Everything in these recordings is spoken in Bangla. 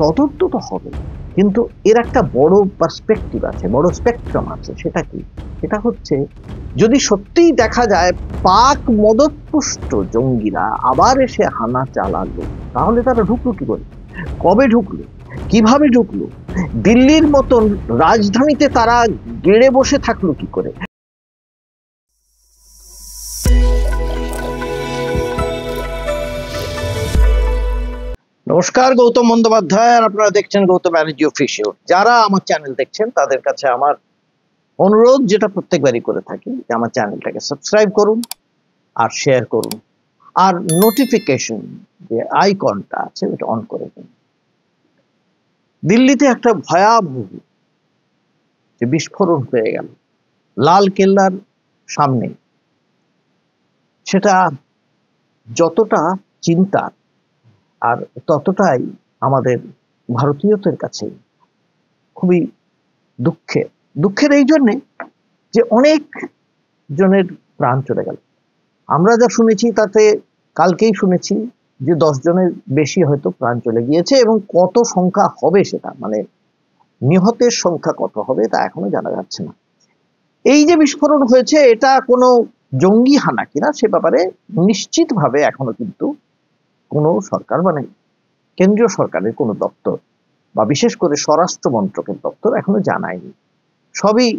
তদন্ত তো হবে, কিন্তু এর একটা বড় পার্সপেক্টিভ আছে, বড় স্পেকট্রাম আছে। সেটা কি? সেটা হচ্ছে, যদি সত্যিই দেখা যায় পাক মদতপুষ্ট জঙ্গিরা আবার এসে হানা চালালো, তাহলে তারা ঢুকলো কি করে? কবে ঢুকলো? কিভাবে ঢুকলো? দিল্লির মতন রাজধানীতে তারা গেড়ে বসে থাকলো কি করে? নমস্কার, গৌতম বন্দ্যোপাধ্যায়, আর আপনারা দেখছেন গৌতম ব্যানার্জি অফিসিয়াল। যারা আমার চ্যানেল দেখছেন তাদের কাছে আমার অনুরোধ, যেটা প্রত্যেকবারই করে থাকি, যে আমার চ্যানেলটাকে সাবস্ক্রাইব করুন আর শেয়ার করুন, আর নোটিফিকেশন যে আইকনটা আছে ওটা অন করে দিন। দিল্লিতে একটা ভয়াবহ যে বিস্ফোরণ হয়ে গেল লাল কেল্লার সামনে, সেটা যতটা চিন্তার আর ততটাই আমাদের ভারতীয়দের কাছে খুবই দুঃখের এই জন্যে যে অনেক জনের প্রাণ চলে গেল। আমরা যা শুনেছি তাতে কালকেই শুনেছি যে 10 জনের বেশি হয়তো প্রাণ চলে গিয়েছে, এবং কত সংখ্যা হবে সেটা, মানে নিহতের সংখ্যা কত হবে তা এখনো জানা যাচ্ছে না। এই যে বিস্ফোরণ হয়েছে, এটা কোনো জঙ্গি হানা কিনা সে ব্যাপারে নিশ্চিতভাবে এখনো কিন্তু কোনো সরকার, মানে কেন্দ্রীয় সরকারের কোনো দপ্তর বা বিশেষ করে স্বরাষ্ট্র মন্ত্রকের দপ্তর এখনো জানায়নি। সবই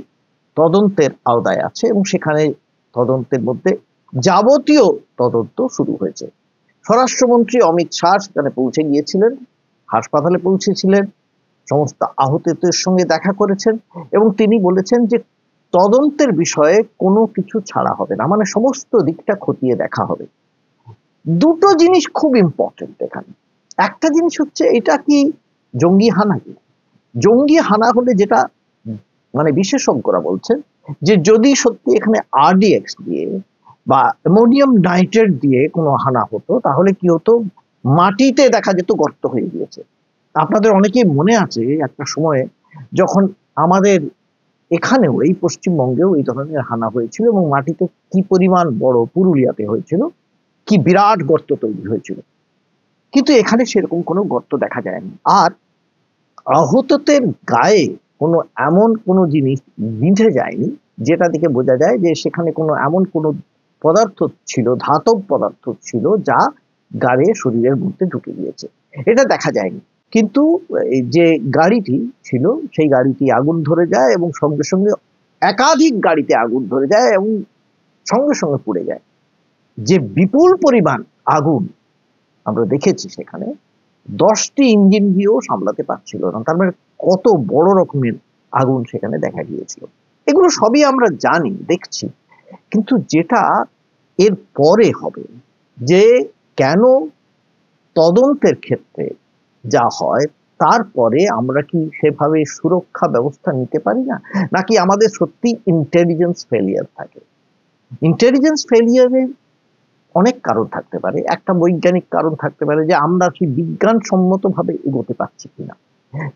তদন্তের আওতায় আছে, এবং সেখানে তদন্তের মধ্যে যাবতীয় তদন্ত শুরু হয়েছে। স্বরাষ্ট্রমন্ত্রী অমিত শাহ সেখানে পৌঁছে গিয়েছিলেন, হাসপাতালে পৌঁছেছিলেন, সমস্ত আহতদের সঙ্গে দেখা করেছেন, এবং তিনি বলেছেন যে তদন্তের বিষয়ে কোনো কিছু ছাড়া হবে না, মানে সমস্ত দিকটা খতিয়ে দেখা হবে। দুটো জিনিস খুব ইম্পর্টেন্ট এখানে। একটা জিনিস হচ্ছে, এটা কি জঙ্গি হানা কি? জঙ্গি হানা হলে যেটা, মানে বিশেষজ্ঞরা বলছেন যে যদি সত্যি এখানে আরডিএক্স দিয়ে বা অ্যামোনিয়াম নাইট্রেট দিয়ে কোনো হানা হতো, তাহলে কি হতো, মাটিতে দেখা যেত গর্ত হয়ে গিয়েছে। আপনাদের অনেকেই মনে আছে একটা সময়ে যখন আমাদের এখানেও, এই পশ্চিমবঙ্গেও এই ধরনের হানা হয়েছিল, এবং মাটিতে কি পরিমাণ বড়, পুরুলিয়াতে হয়েছিল, কি বিরাট গর্ত তৈরি হয়েছিল। কিন্তু এখানে সেরকম কোনো গর্ত দেখা যায়নি। আর আহতদের গায়ে কোনো এমন কোনো জিনিস বিঁধে যায়নি যেটা দেখে বোঝা যায় যে সেখানে কোনো এমন কোনো পদার্থ ছিল, ধাতব পদার্থ ছিল, যা গায়ে শরীরের মধ্যে ঢুকে গিয়েছে, এটা দেখা যায়নি। কিন্তু এই যে গাড়িটি ছিল, সেই গাড়িটি আগুন ধরে যায়, এবং সঙ্গে সঙ্গে একাধিক গাড়িতে আগুন ধরে যায়, এবং সঙ্গে সঙ্গে পুড়ে যায়। যে বিপুল পরিমাণ আগুন আমরা দেখেছি সেখানে, 10টি ইঞ্জিন দিয়েও সামলাতে পারছিল না। তার মানে কত বড় রকমের আগুন সেখানে দেখা গিয়েছিল। এগুলো সবই আমরা জানি, দেখছি, কিন্তু যেটা এর পরে হবে, যে কেন তদন্তের ক্ষেত্রে যা হয় তারপরে আমরা কি সেভাবে সুরক্ষা ব্যবস্থা নিতে পারি না, নাকি আমাদের সত্যি ইন্টেলিজেন্স ফেলিয়ার থাকে? ইন্টেলিজেন্স ফেলিয়ারের অনেক কারণ থাকতে পারে। একটা বৈজ্ঞানিক কারণ থাকতে পারে যে আমরা কি বিজ্ঞানসম্মত ভাবে এগোতে পারছি কিনা।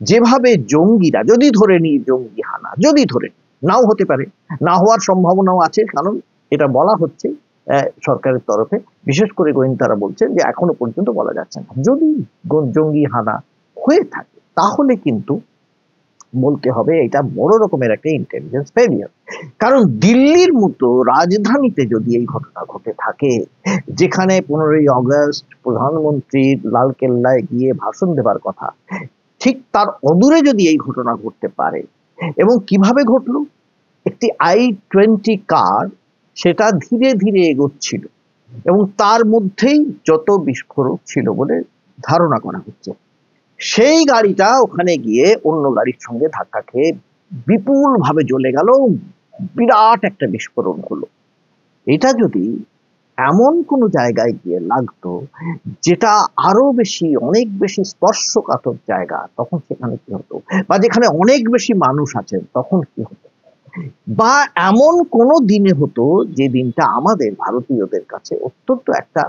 যেভাবে জঙ্গিরা, যদি ধরে নিই জঙ্গি হানা, যদি ধরে নাও হতে পারে, না হওয়ার সম্ভাবনাও আছে, কারণ এটা বলা হচ্ছে সরকারের তরফে, বিশেষ করে গোয়েন্দারা বলছেন যে এখনো পর্যন্ত বলা যাচ্ছে না। যদি জঙ্গি হানা হয়ে থাকে তাহলে কিন্তু বলতে হবে এটা বড় রকমের একটা ইন্টেলিজেন্স ফেলিয়ার। কারণ দিল্লির মতো রাজধানীতে যদি এই ঘটনা ঘটে থাকে, যেখানে 15ই আগস্ট প্রধানমন্ত্রী লালকেল্লায় গিয়ে ভাষণ দেবার কথা, ঠিক তার অদূরে যদি এই ঘটনা ঘটতে পারে, এবং কিভাবে ঘটলো, একটি i-20 কার সেটা ধীরে ধীরে এগোচ্ছিল, এবং তার মধ্যেই যত বিস্ফোরক ছিল বলে ধারণা করা হচ্ছে। সেই গাড়িটা ওখানে গিয়ে অন্য গাড়ির সঙ্গে ধাক্কা খেয়ে বিপুল ভাবে জ্বলে গেল, বিরাট একটা বিস্ফোরণ হলো। এটা যদি এমন কোনো জায়গায় গিয়ে লাগতো যেটা আরো বেশি, অনেক বেশি স্পর্শকাতর জায়গা, তখন সেখানে কি হতো? বা যেখানে অনেক বেশি মানুষ আছেন তখন কি হতো? বা এমন কোনো দিনে হতো যে দিনটা আমাদের ভারতীয়দের কাছে অত্যন্ত একটা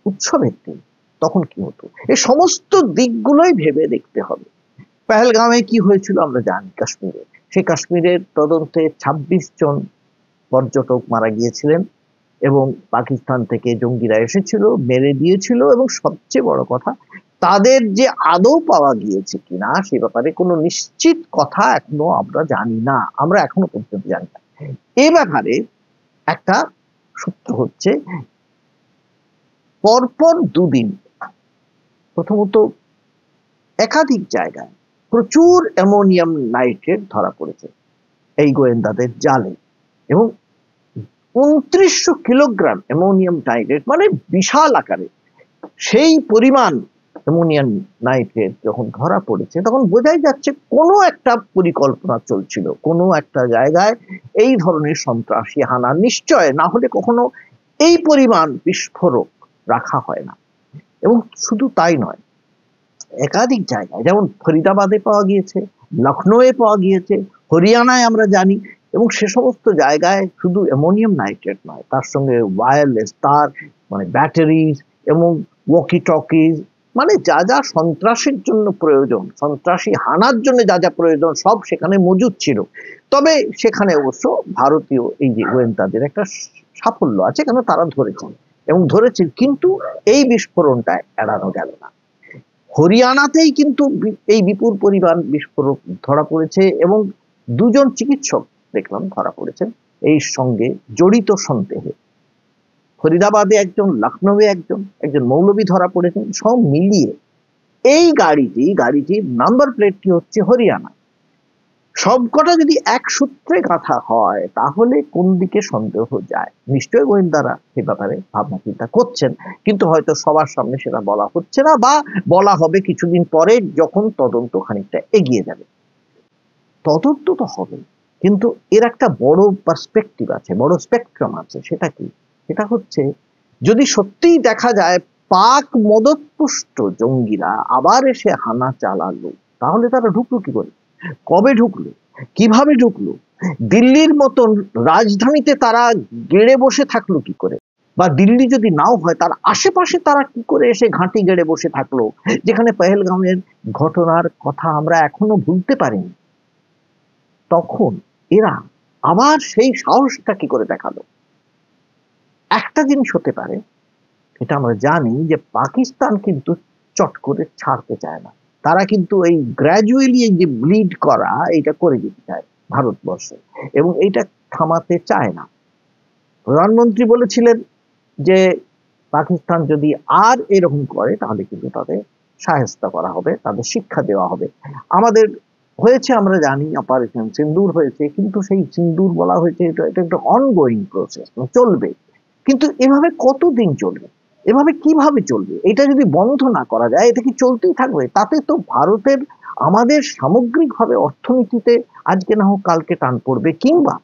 উৎসবের দিন, তখন কি হতো? এই সমস্ত দিকগুলোই ভেবে দেখতে হবে। পেহেলগামে কি হয়েছিল আমরা জানি, কাশ্মীরে। সেই কাশ্মীরের তদন্তে 26 জন পর্যটক মারা গিয়েছিলেন, এবং পাকিস্তান থেকে জঙ্গিরা এসেছিল, মেরে দিয়েছিল, এবং সবচেয়ে বড় কথা, তাদের যে আদৌ পাওয়া গিয়েছে কিনা সে ব্যাপারে কোনো নিশ্চিত কথা এখনো আমরা জানি না, আমরা এখনো পর্যন্ত জানি না। এ ব্যাপারে একটা সূত্র হচ্ছে, পরপর দুদিন প্রথমত একাধিক জায়গায় প্রচুর অ্যামোনিয়াম নাইট্রেট ধরা পড়েছে এই গোয়েন্দাদের জালে, এবং ২৯০০ কিলোগ্রাম অ্যামোনিয়াম নাইট্রেট, মানে বিশাল আকারে সেই পরিমাণ অ্যামোনিয়াম নাইট্রেট যখন ধরা পড়েছে তখন বোঝাই যাচ্ছে কোনো একটা পরিকল্পনা চলছিল, কোনো একটা জায়গায় এই ধরনের সন্ত্রাসী হানা নিশ্চয়, না হলে কখনো এই পরিমাণ বিস্ফোরক রাখা হয় না। এবং শুধু তাই নয়, একাধিক জায়গায় যেমন ফরিদাবাদে পাওয়া গিয়েছে, লখনৌয়ে পাওয়া গিয়েছে, হরিয়ানায় আমরা জানি, এবং সে সমস্ত জায়গায় শুধু অ্যামোনিয়াম নাইট্রেট নয়, তার সঙ্গে ওয়্যারলেস তার, মানে ব্যাটারিজ এবং ওয়াকি টকিজ, মানে যা যা সন্ত্রাসের জন্য প্রয়োজন, সন্ত্রাসী হানার জন্য যা যা প্রয়োজন সব সেখানে মজুদ ছিল। তবে সেখানে অবশ্য ভারতীয় এই যে গোয়েন্দাদের একটা সাফল্য আছে, কেন তারা ধরেছেন এবং ধরেছেন, কিন্তু এই বিস্ফোরণটা এড়ানো গেল না। হরিয়ানাতেই কিন্তু এই বিপুল পরিমাণ বিস্ফোরক ধরা পড়েছে এবং দুজন চিকিৎসক দেখলাম ধরা পড়েছেন এই সঙ্গে জড়িত সন্দেহে। ফরিদাবাদে একজন, লখনৌয়ে একজন মৌলবী ধরা পড়েছেন। সব মিলিয়ে এই গাড়িটির নাম্বার প্লেটটি হচ্ছে হরিয়ানা। সবকটা যদি এক সূত্রে গাঁথা হয় তাহলে কোন দিকে সন্দেহ যায়? নিশ্চয়ই গোয়েন্দারা সে ব্যাপারে ভাবনা চিন্তা করছেন, কিন্তু হয়তো সবার সামনে সেটা বলা হচ্ছে না, বা বলা হবে কিছুদিন পরে যখন তদন্ত খানিকটা এগিয়ে যাবে। তদন্ত তো হবে, কিন্তু এর একটা বড় পার্সপেক্টিভ আছে, বড় স্পেকট্রাম আছে। সেটা কি? সেটা হচ্ছে, যদি সত্যিই দেখা যায় পাক মদতপুষ্ট জঙ্গিরা আবার এসে হানা চালালো, তাহলে তারা ঢুকলো কি করে, কবে ঢুকলো, কিভাবে ঢুকলো, দিল্লির মতন রাজধানীতে তারা গেড়ে বসে থাকলো কি করে, বা দিল্লি যদি নাও হয় তার আশেপাশে তারা কি করে এসে ঘাঁটি গেড়ে বসে থাকলো, যেখানে পহেলগাঁওয়ের ঘটনার কথা আমরা এখনো ভুলতে পারিনি। তখন এরা আবার সেই সাহসটা কি করে দেখালো? একটা জিনিস হতে পারে, এটা আমরা জানি যে পাকিস্তান কিন্তু চট করে ছাড়তে চায় না, তারা কিন্তু এই গ্র্যাজুয়ালি এই যে ব্লিড করা এটা করে দিতে চায় ভারতবর্ষে, এবং এইটা থামাতে চায় না। প্রধানমন্ত্রী বলেছিলেন যে পাকিস্তান যদি আর এরকম করে তাহলে কিন্তু তাদের শায়েস্তা করা হবে, তাদের শিক্ষা দেওয়া হবে। আমাদের হয়েছে, আমরা জানি, অপারেশন সিন্দুর হয়েছে, কিন্তু সেই সিন্দুর বলা হয়েছে এটা একটা অনগোয়িং প্রসেস, চলবে। কিন্তু এভাবে কতদিন চলবে, এভাবে কিভাবে চলবে? এটা যদি বন্ধ না করা যায়, এটা কি চলতেই থাকবে? তাতে তো ভারতের, আমাদের সামগ্রিকভাবে অর্থনীতিতে আজকে না হোক কালকে টান পড়বে, কিংবা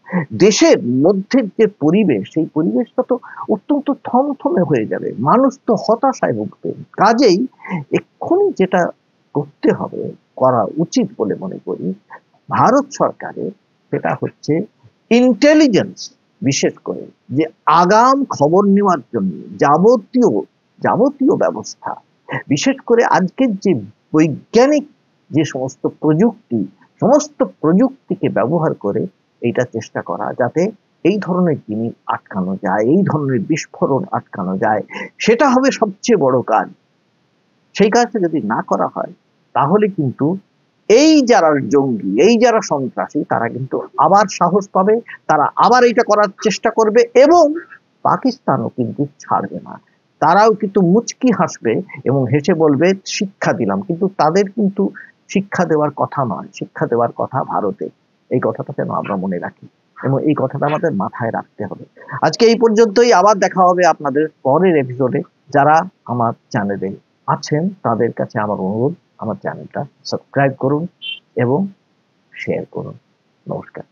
দেশের মধ্যে যে পরিবেশ, সেই পরিবেশটা তো অত্যন্ত থমথমে হয়ে যাবে, মানুষ তো হতাশায় ভুগবে। কাজেই এক্ষুনি যেটা করতে হবে, করা উচিত বলে মনে করি ভারত সরকারের, সেটা হচ্ছে ইন্টেলিজেন্স, বিশেষ করে যে আগাম খবর নেওয়ার জন্য যাবতীয় ব্যবস্থা, বিশেষ করে আজকের যে বৈজ্ঞানিক যে সমস্ত প্রযুক্তি, সমস্ত প্রযুক্তিকে ব্যবহার করে এইটা চেষ্টা করা, যাতে এই ধরনের জিনিস আটকানো যায়, এই ধরনের বিস্ফোরণ আটকানো যায়, সেটা হবে সবচেয়ে বড় কাজ। সেই কাজটা যদি না করা হয় তাহলে কিন্তু এই যারা জঙ্গি, এই যারা সন্ত্রাসী, তারা কিন্তু আবার সাহস পাবে, তারা আবার এইটা করার চেষ্টা করবে, এবং পাকিস্তানও কিন্তু ছাড়বে না। তারাও কিন্তু মুচকি হাসবে এবং হেসে বলবে শিক্ষা দিলাম, কিন্তু তাদের কিন্তু শিক্ষা দেওয়ার কথা নয়, শিক্ষা দেওয়ার কথা ভারতের। এই কথাটা যেন আমরা মনে রাখি এবং এই কথাটা আমাদের মাথায় রাখতে হবে। আজকে এই পর্যন্তই, আবার দেখা হবে আপনাদের পরের এপিসোডে। যারা আমার চ্যানেলে আছেন তাদের কাছে আমার অনুরোধ, আমার চ্যানেলটা সাবস্ক্রাইব করুন এবং শেয়ার করুন। নমস্কার।